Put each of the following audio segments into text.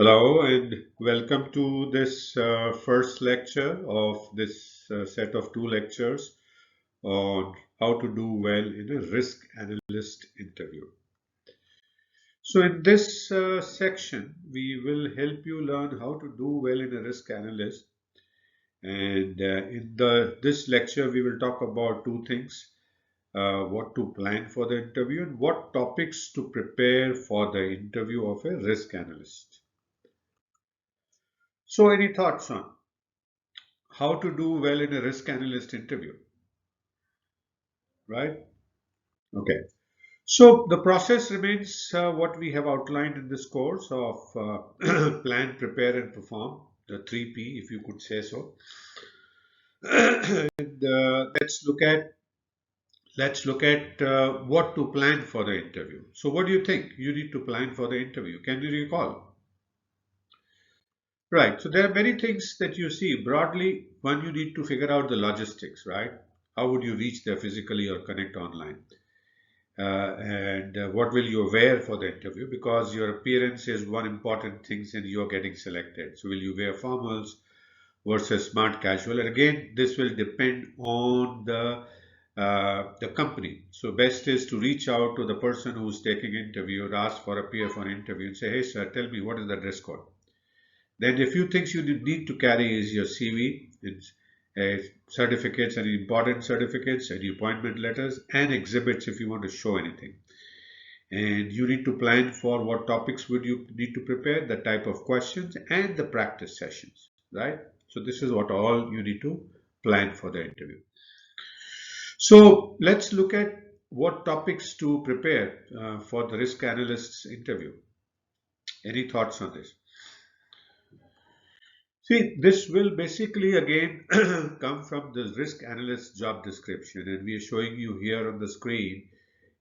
Hello and welcome to this first lecture of this set of two lectures on how to do well in a risk analyst interview. So in this section, we will help you learn how to do well in a risk analyst. And in this lecture, we will talk about two things, what to plan for the interview and what topics to prepare for the interview of a risk analyst. So any thoughts on how to do well in a risk analyst interview, right? Okay. So the process remains what we have outlined in this course of plan, prepare, and perform, the 3P, if you could say so. And let's look at what to plan for the interview. So what do you think you need to plan for the interview? Can you recall? Right. So there are many things that you see. Broadly, one, you need to figure out the logistics, right? How would you reach there physically or connect online? And what will you wear for the interview, because your appearance is one important thing and you're getting selected. So will you wear formals versus smart casual? And again, this will depend on the company. So best is to reach out to the person who's taking interview or ask for appear for an interview and say, hey sir, tell me what is the dress code. Then a few things you need to carry is your CV, certificates, any important certificates, any appointment letters, and exhibits if you want to show anything. And you need to plan for what topics would you need to prepare, the type of questions, and the practice sessions, right? So this is what all you need to plan for the interview. So let's look at what topics to prepare for the risk analyst's interview. Any thoughts on this? See, this will basically again come from the risk analyst job description, and we are showing you here on the screen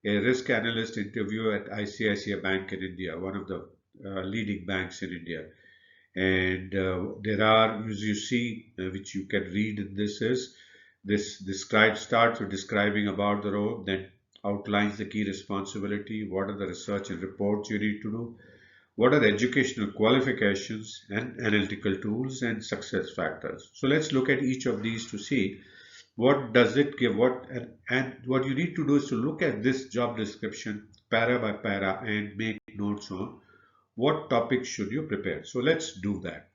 a risk analyst interview at ICICI Bank in India, one of the leading banks in India. And there are, as you see, which you can read in this is this starts with describing about the role, then outlines the key responsibility, what are the research and reports you need to do, what are the educational qualifications and analytical tools and success factors. So let's look at each of these to see what does it give, and what you need to do is to look at this job description para by para and make notes on what topics should you prepare. So let's do that.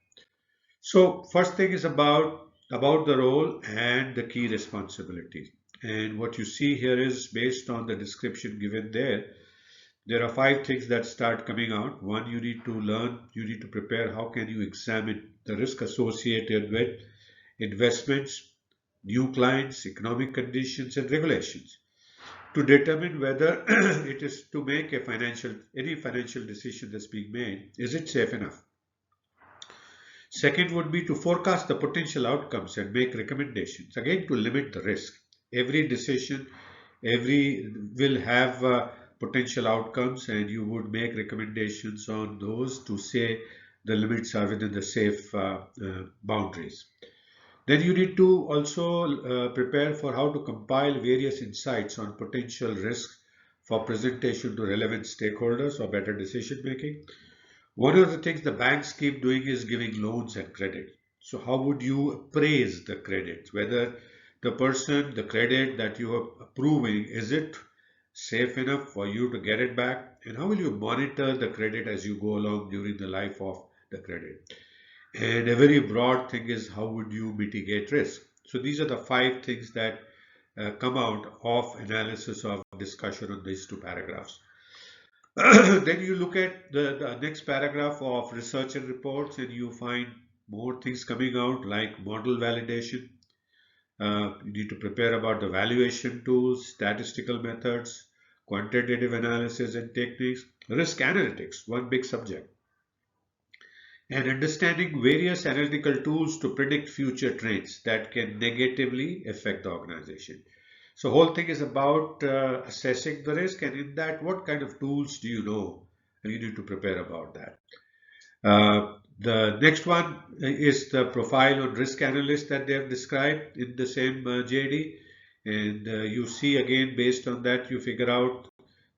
So first thing is about the role and the key responsibilities. And what you see here is based on the description given there. There are five things that start coming out. One, you need to learn, you need to prepare how can you examine the risk associated with investments, new clients, economic conditions, and regulations to determine whether it is to make any financial decision that's being made, is it safe enough? Second would be to forecast the potential outcomes and make recommendations, again to limit the risk. Every decision, every will have potential outcomes, and you would make recommendations on those to say the limits are within the safe boundaries. Then you need to also prepare for how to compile various insights on potential risks for presentation to relevant stakeholders or better decision making. One of the things the banks keep doing is giving loans and credit. So how would you appraise the credit? Whether the credit that you are approving, is it safe enough for you to get it back? And how will you monitor the credit as you go along during the life of the credit? And a very broad thing is how would you mitigate risk? So these are the five things that come out of analysis of discussion on these two paragraphs. Then you look at the next paragraph of research and reports, and you find more things coming out like model validation. You need to prepare about the valuation tools, statistical methods, quantitative analysis and techniques, risk analytics, one big subject, and understanding various analytical tools to predict future trends that can negatively affect the organization. So whole thing is about assessing the risk, and in that, what kind of tools do you know? And you need to prepare about that. The next one is the profile on risk analyst that they have described in the same JD. And you see again, based on that, you figure out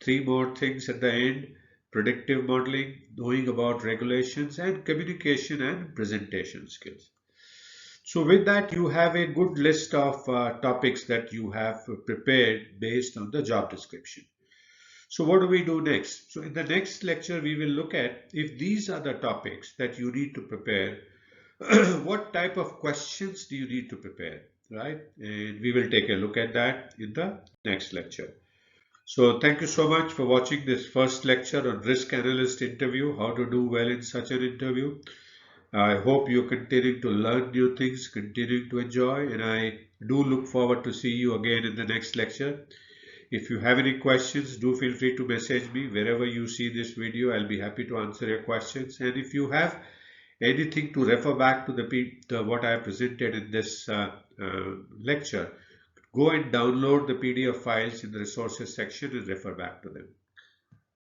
three more things at the end. predictive modeling, knowing about regulations, and communication and presentation skills. So with that, you have a good list of topics that you have prepared based on the job description. So what do we do next? So in the next lecture, we will look at if these are the topics that you need to prepare, what type of questions do you need to prepare, right? And we will take a look at that in the next lecture. So thank you so much for watching this first lecture on Risk Analyst Interview, how to do well in such an interview. I hope you're continuing to learn new things, continuing to enjoy, and I do look forward to see you again in the next lecture. If you have any questions, do feel free to message me wherever you see this video. I'll be happy to answer your questions. And if you have anything to refer back to what I presented in this lecture, go and download the PDF files in the resources section and refer back to them.